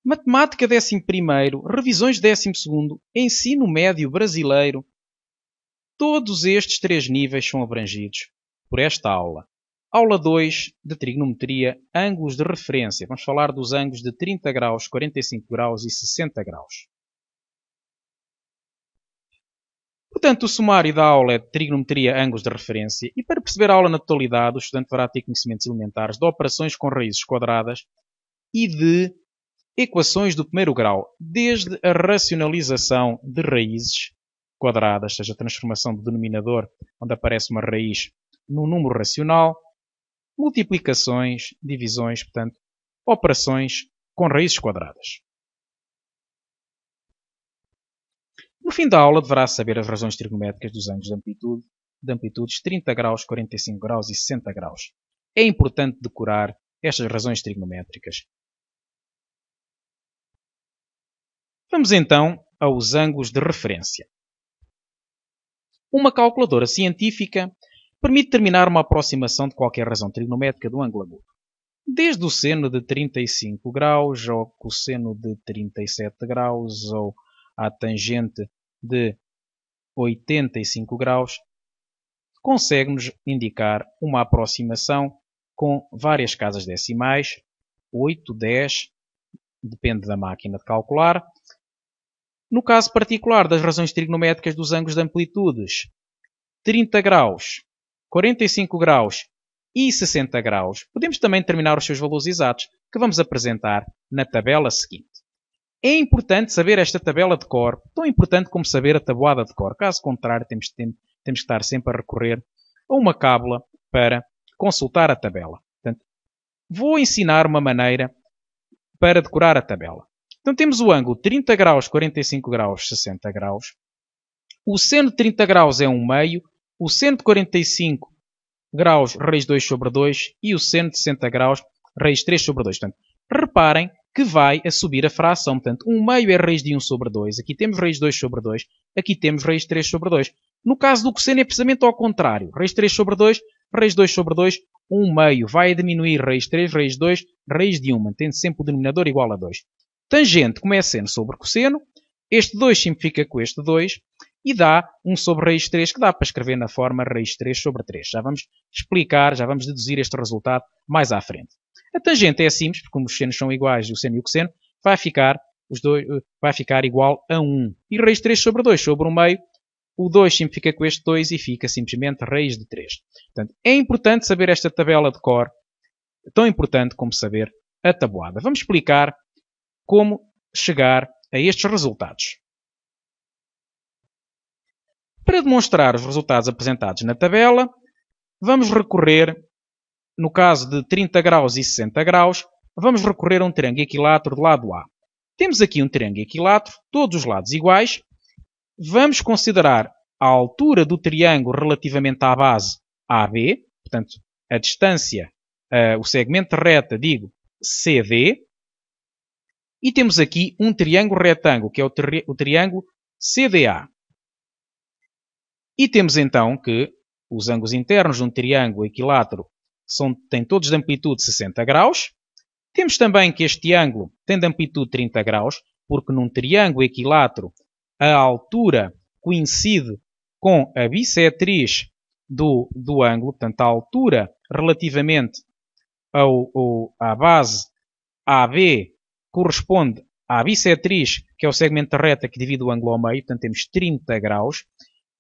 Matemática 11º, revisões 12º, ensino médio brasileiro. Todos estes 3 níveis são abrangidos por esta aula. Aula 2 de trigonometria, ângulos de referência. Vamos falar dos ângulos de 30 graus, 45 graus e 60 graus. Portanto, o sumário da aula é de trigonometria, ângulos de referência. E para perceber a aula na totalidade, o estudante deverá ter conhecimentos elementares de operações com raízes quadradas e de equações do primeiro grau, desde a racionalização de raízes quadradas, seja a transformação do denominador, onde aparece uma raiz num número racional, multiplicações, divisões, portanto, operações com raízes quadradas. No fim da aula, deverá saber as razões trigonométricas dos ângulos de amplitudes 30 graus, 45 graus e 60 graus. É importante decorar estas razões trigonométricas. Vamos então aos ângulos de referência. Uma calculadora científica permite determinar uma aproximação de qualquer razão trigonométrica do ângulo agudo. Desde o seno de 35 graus, ao cosseno de 37 graus, ou à tangente de 85 graus, consegue-nos indicar uma aproximação com várias casas decimais, 8, 10, depende da máquina de calcular. No caso particular das razões trigonométricas dos ângulos de amplitudes 30 graus, 45 graus e 60 graus, podemos também determinar os seus valores exatos, que vamos apresentar na tabela seguinte. É importante saber esta tabela de cor, tão importante como saber a tabuada de cor. Caso contrário, temos que estar sempre a recorrer a uma cábula para consultar a tabela. Portanto, vou ensinar uma maneira para decorar a tabela. Então temos o ângulo 30 graus, 45 graus, 60 graus. O seno de 30 graus é 1 meio. O seno de 45 graus, raiz 2 sobre 2. E o seno de 60 graus, raiz 3 sobre 2. Portanto, reparem que vai a subir a fração. Portanto, 1 meio é raiz de 1 sobre 2. Aqui temos raiz 2 sobre 2. Aqui temos raiz 3 sobre 2. No caso do cosseno é precisamente ao contrário. Raiz 3 sobre 2, raiz 2 sobre 2. 1 meio vai a diminuir raiz 3, raiz 2, raiz de 1. Mantendo sempre o denominador igual a 2. Tangente, como é seno sobre cosseno, este 2 simplifica com este 2 e dá 1 sobre raiz 3, que dá para escrever na forma raiz 3 sobre 3. Já vamos explicar, já vamos deduzir este resultado mais à frente. A tangente é simples, porque como os senos são iguais, o seno e o cosseno, vai ficar igual a 1. E raiz 3 sobre 2 sobre 1 meio, o 2 simplifica com este 2 e fica simplesmente raiz de 3. Portanto, é importante saber esta tabela de cor, tão importante como saber a tabuada. Vamos explicar como chegar a estes resultados. Para demonstrar os resultados apresentados na tabela, vamos recorrer, no caso de 30 graus e 60 graus, vamos recorrer a um triângulo equilátero do lado A. Temos aqui um triângulo equilátero, todos os lados iguais. Vamos considerar a altura do triângulo relativamente à base AB, portanto, a distância, o segmento de reta, digo, CD. E temos aqui um triângulo retângulo, que é o triângulo CDA. E temos então que os ângulos internos de um triângulo equilátero têm todos de amplitude 60 graus. Temos também que este ângulo tem de amplitude 30 graus, porque num triângulo equilátero a altura coincide com a bissetriz do ângulo, portanto a altura relativamente à base AB corresponde à bissetriz, que é o segmento de reta que divide o ângulo ao meio, portanto temos 30 graus.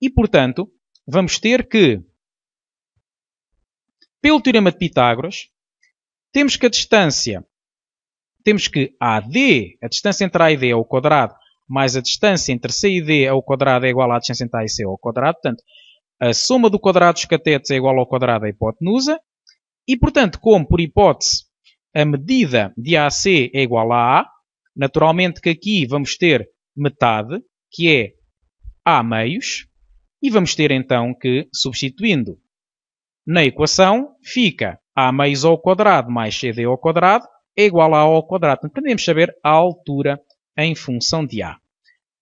E, portanto, vamos ter que, pelo teorema de Pitágoras, temos que AD, a distância entre A e D é ao quadrado, mais a distância entre C e D ao quadrado é igual à distância entre A e C ao quadrado. Portanto, a soma do quadrado dos catetos é igual ao quadrado da hipotenusa. E, portanto, como por hipótese a medida de AC é igual a A, naturalmente que aqui vamos ter metade, que é A meios. E vamos ter então que, substituindo na equação, fica A meios ao quadrado mais CD ao quadrado é igual a A ao quadrado. Portanto, podemos saber a altura em função de A.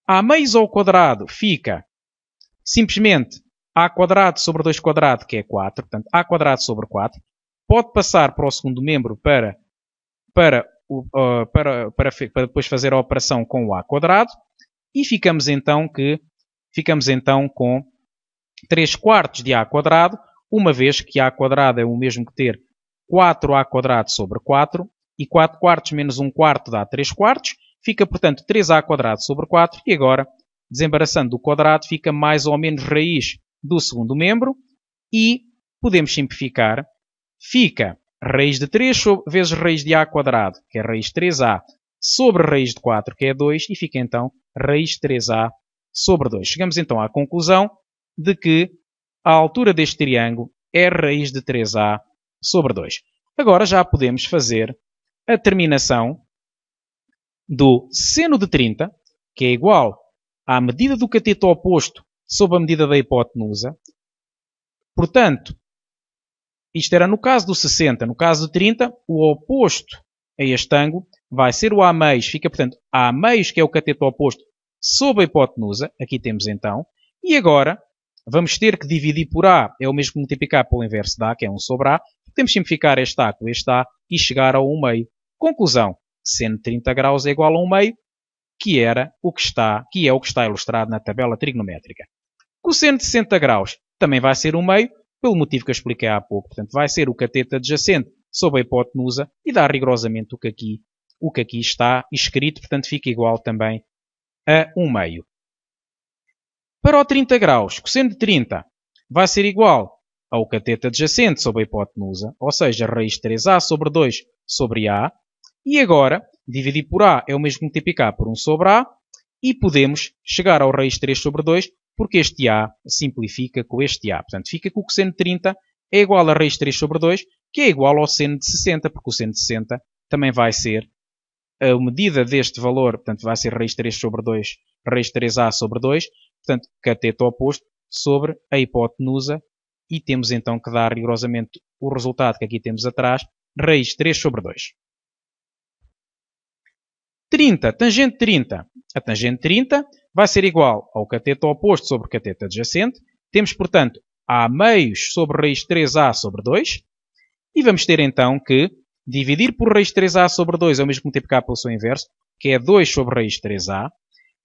A meios ao quadrado fica simplesmente A quadrado sobre 2 quadrado, que é 4. Portanto, A quadrado sobre 4. Pode passar para o segundo membro para para depois fazer a operação com o a quadrado e ficamos então com 3 quartos de a quadrado, uma vez que a quadrado é o mesmo que ter 4a quadrado sobre 4 e 4 quartos menos 1 quarto dá 3 quartos, fica portanto 3a quadrado sobre 4 e agora, desembaraçando do quadrado, fica mais ou menos raiz do segundo membro e podemos simplificar, fica raiz de 3 vezes raiz de a quadrado, que é raiz de 3a, sobre raiz de 4, que é 2, e fica então raiz de 3a sobre 2. Chegamos então à conclusão de que a altura deste triângulo é raiz de 3a sobre 2. Agora já podemos fazer a terminação do seno de 30, que é igual à medida do cateto oposto sobre a medida da hipotenusa. Portanto, isto era no caso do 60. No caso do 30, o oposto a este ângulo vai ser o A meios. Fica, portanto, A meios, que é o cateto oposto, sobre a hipotenusa. Aqui temos então. E agora, vamos ter que dividir por A. É o mesmo que multiplicar pelo inverso de A, que é 1 sobre A. Podemos simplificar este A com este A e chegar ao 1 meio. Conclusão. Seno de 30 graus é igual a 1 meio, que é o que está ilustrado na tabela trigonométrica. Cosseno de 60 graus também vai ser 1 meio, pelo motivo que eu expliquei há pouco. Portanto, vai ser o cateto adjacente sobre a hipotenusa e dá rigorosamente o que aqui está escrito. Portanto, fica igual também a 1 meio. Para o 30 graus, cosseno de 30 vai ser igual ao cateto adjacente sobre a hipotenusa, ou seja, raiz de 3a sobre 2 sobre a. E agora, dividir por a é o mesmo que multiplicar por 1 sobre a. E podemos chegar ao raiz de 3 sobre 2, porque este a simplifica com este a. Portanto, fica que o cosseno de 30 é igual a raiz de 3 sobre 2, que é igual ao seno de 60, porque o seno de 60 também vai ser a medida deste valor, portanto, vai ser raiz de 3 sobre 2, raiz de 3a sobre 2, portanto, cateto oposto sobre a hipotenusa, e temos então que dar rigorosamente o resultado que aqui temos atrás, raiz de 3 sobre 2. 30, tangente 30. A tangente 30 vai ser igual ao cateto oposto sobre o cateto adjacente. Temos, portanto, A meios sobre raiz de 3a sobre 2. E vamos ter então que dividir por raiz de 3a sobre 2 é o mesmo que multiplicar pelo seu inverso, que é 2 sobre raiz de 3a.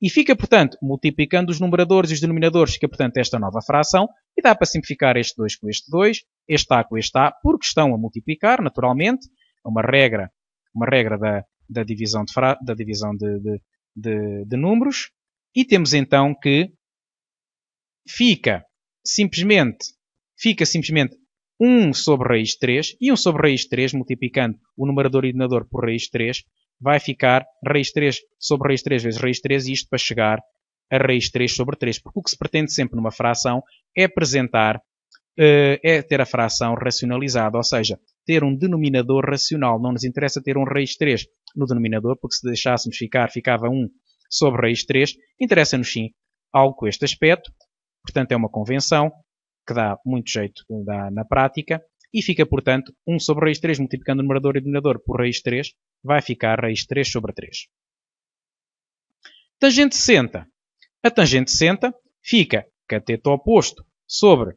E fica, portanto, multiplicando os numeradores e os denominadores, fica, portanto, esta nova fração. E dá para simplificar este 2 com este 2, este a com este a, porque estão a multiplicar, naturalmente. É uma regra da divisão de números. E temos então que fica simplesmente 1 sobre raiz de 3, e 1 sobre raiz de 3, multiplicando o numerador e o denominador por raiz de 3, vai ficar raiz de 3 sobre raiz de 3 vezes raiz de 3, e isto para chegar a raiz de 3 sobre 3. Porque o que se pretende sempre numa fração é ter a fração racionalizada, ou seja, ter um denominador racional. Não nos interessa ter um raiz de 3 no denominador, porque se deixássemos ficava 1 sobre raiz de 3. Interessa-nos sim algo com este aspecto. Portanto, é uma convenção que dá muito jeito na prática. E fica, portanto, 1 sobre raiz de 3, multiplicando o numerador e o denominador por raiz de 3, vai ficar raiz de 3 sobre 3. Tangente 60. A tangente 60 fica cateto oposto sobre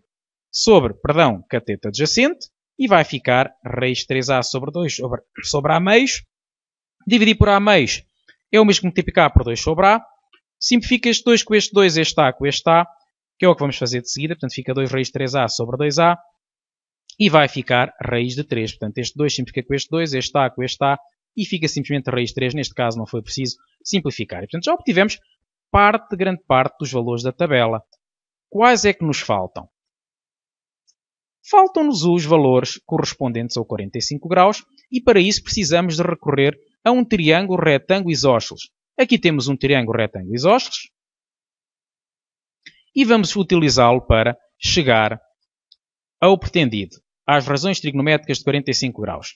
cateto adjacente, e vai ficar raiz de 3a sobre 2 sobre a meios. Dividir por a meios é o mesmo que multiplicar por 2 sobre a. Simplifica este 2 com este 2, este a com este a, que é o que vamos fazer de seguida. Portanto, fica 2 raiz de 3a sobre 2a. E vai ficar raiz de 3. Portanto, este 2 simplifica com este 2, este a com este a, e fica simplesmente raiz de 3. Neste caso não foi preciso simplificar. E, portanto, já obtivemos grande parte dos valores da tabela. Quais é que nos faltam? Faltam-nos os valores correspondentes ao 45 graus, e para isso precisamos de recorrer a um triângulo retângulo isósceles. Aqui temos um triângulo retângulo isósceles e vamos utilizá-lo para chegar ao pretendido, às razões trigonométricas de 45 graus.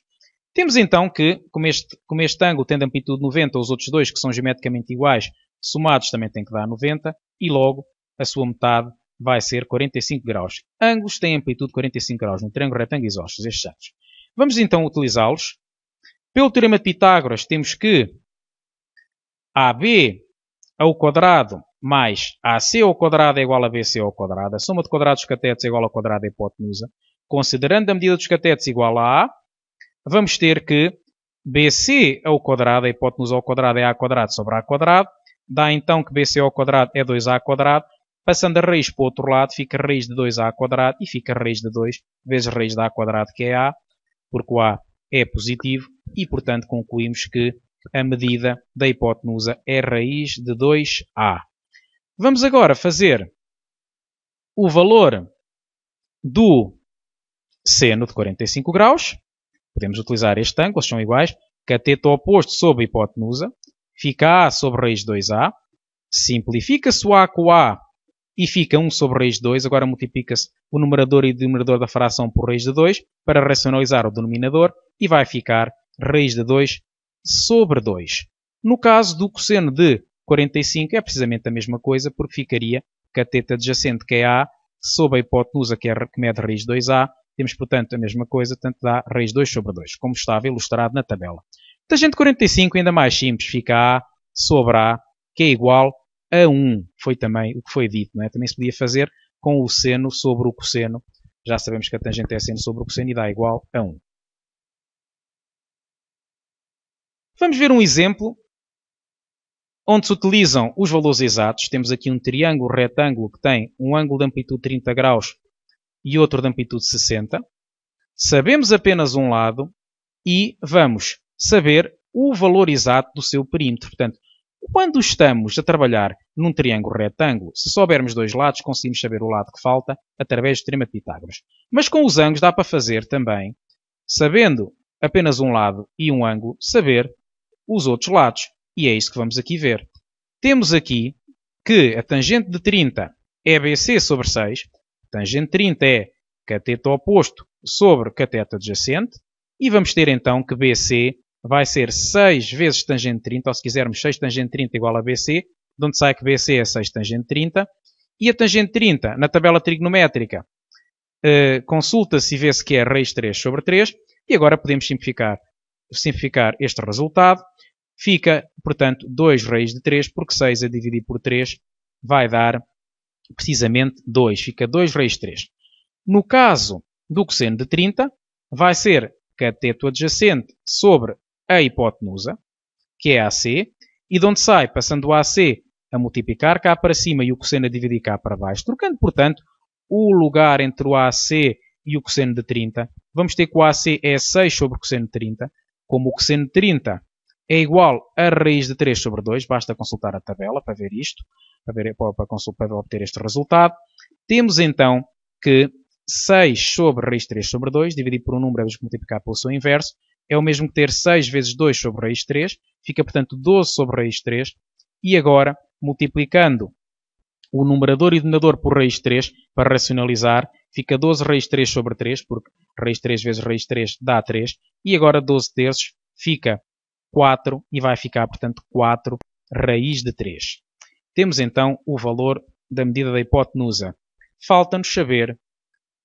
Temos então que, como este ângulo tem de amplitude 90, os outros dois, que são geometricamente iguais, somados também têm que dar 90, e logo a sua metade vai ser 45 graus. Ângulos têm amplitude de 45 graus no triângulo retângulo isósceles, estes ângulos. Vamos então utilizá-los. Pelo teorema de Pitágoras, temos que AB ao quadrado mais AC ao quadrado é igual a BC ao quadrado. A soma de quadrados dos catetos é igual ao quadrado da hipotenusa. Considerando a medida dos catetos igual a A, vamos ter que BC ao quadrado, a hipotenusa ao quadrado é a quadrado sobre a quadrado. Dá então que BC ao quadrado é 2a quadrado. Passando a raiz para o outro lado, fica raiz de 2a quadrado e fica raiz de 2 vezes raiz de a quadrado, que é a, porque o a é positivo e, portanto, concluímos que a medida da hipotenusa é raiz de 2a. Vamos agora fazer o valor do seno de 45 graus. Podemos utilizar este ângulo, eles são iguais. Cateto oposto sobre a hipotenusa. Fica a sobre raiz de 2a. Simplifica-se o a com o a e fica 1 sobre raiz de 2. Agora multiplica-se o numerador e o denominador da fração por raiz de 2 para racionalizar o denominador e vai ficar raiz de 2 sobre 2. No caso do cosseno de 45 é precisamente a mesma coisa, porque ficaria cateto adjacente, que é a, sobre a hipotenusa, que mede raiz de 2a. Temos, portanto, a mesma coisa, tanto dá raiz de 2 sobre 2, como estava ilustrado na tabela. Tangente de 45 ainda mais simples, fica a sobre a, que é igual a 1. Foi também o que foi dito, não é? Também se podia fazer com o seno sobre o cosseno. Já sabemos que a tangente é seno sobre o cosseno e dá igual a 1. Vamos ver um exemplo onde se utilizam os valores exatos. Temos aqui um triângulo retângulo que tem um ângulo de amplitude 30 graus e outro de amplitude 60. Sabemos apenas um lado e vamos saber o valor exato do seu perímetro. Portanto, quando estamos a trabalhar num triângulo retângulo, se soubermos dois lados, conseguimos saber o lado que falta através do teorema de Pitágoras. Mas com os ângulos dá para fazer também, sabendo apenas um lado e um ângulo, saber os outros lados. E é isso que vamos aqui ver. Temos aqui que a tangente de 30 é BC sobre 6. A tangente de 30 é cateto oposto sobre cateto adjacente. E vamos ter então que BC vai ser 6 vezes tangente de 30, ou se quisermos 6 tangente de 30 igual a BC, de onde sai que BC é 6 tangente de 30. E a tangente de 30, na tabela trigonométrica, consulta-se e vê-se que é raiz de 3 sobre 3. E agora podemos simplificar este resultado. Fica, portanto, 2 raiz de 3, porque 6 a dividir por 3 vai dar precisamente 2. Fica 2 raiz de 3. No caso do cosseno de 30, vai ser cateto adjacente sobre a hipotenusa, que é AC, e de onde sai, passando o AC a multiplicar cá para cima e o cosseno a dividir cá para baixo, trocando, portanto, o lugar entre o AC e o cosseno de 30, vamos ter que o AC é 6 sobre o cosseno de 30, como o cosseno de 30 é igual a raiz de 3 sobre 2, basta consultar a tabela para ver isto, para obter este resultado. Temos então que 6 sobre raiz de 3 sobre 2, dividido por um número, vamos multiplicar pelo seu inverso, é o mesmo que ter 6 vezes 2 sobre raiz de 3, fica portanto 12 sobre raiz de 3, e agora, multiplicando o numerador e o denominador por raiz de 3, para racionalizar, fica 12 raiz de 3 sobre 3, porque raiz de 3 vezes raiz de 3 dá 3, e agora 12 terços fica 4 e vai ficar, portanto, 4 raiz de 3. Temos então o valor da medida da hipotenusa. Falta-nos saber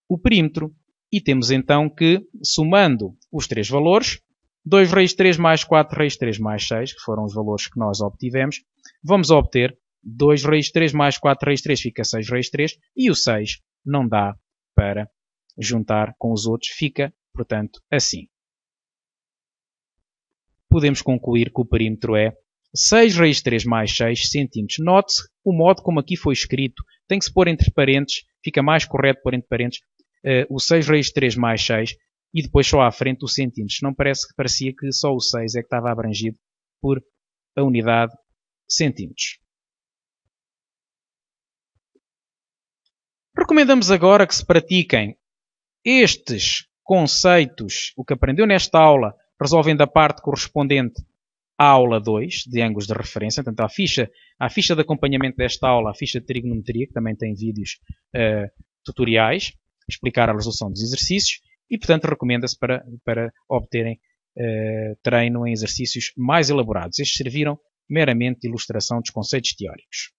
o perímetro e temos então que, somando os três valores, 2 raiz de 3 mais 4 raiz de 3 mais 6, que foram os valores que nós obtivemos, vamos obter 2 raiz de 3 mais 4 raiz de 3 fica 6 raiz de 3 e o 6 não dá para juntar com os outros, fica, portanto, assim. Podemos concluir que o perímetro é 6 raiz de 3 mais 6 centímetros. Note-se o modo como aqui foi escrito. Tem que se pôr entre parênteses. Fica mais correto pôr entre parênteses o 6 raiz de 3 mais 6 e depois só à frente o centímetros. Não parecia que só o 6 é que estava abrangido por a unidade centímetros. Recomendamos agora que se pratiquem estes conceitos, o que aprendeu nesta aula, resolvendo a parte correspondente à aula 2, de ângulos de referência, portanto, à ficha de acompanhamento desta aula, a ficha de trigonometria, que também tem vídeos tutoriais, explicar a resolução dos exercícios, e, portanto, recomenda-se para obterem treino em exercícios mais elaborados. Estes serviram meramente de ilustração dos conceitos teóricos.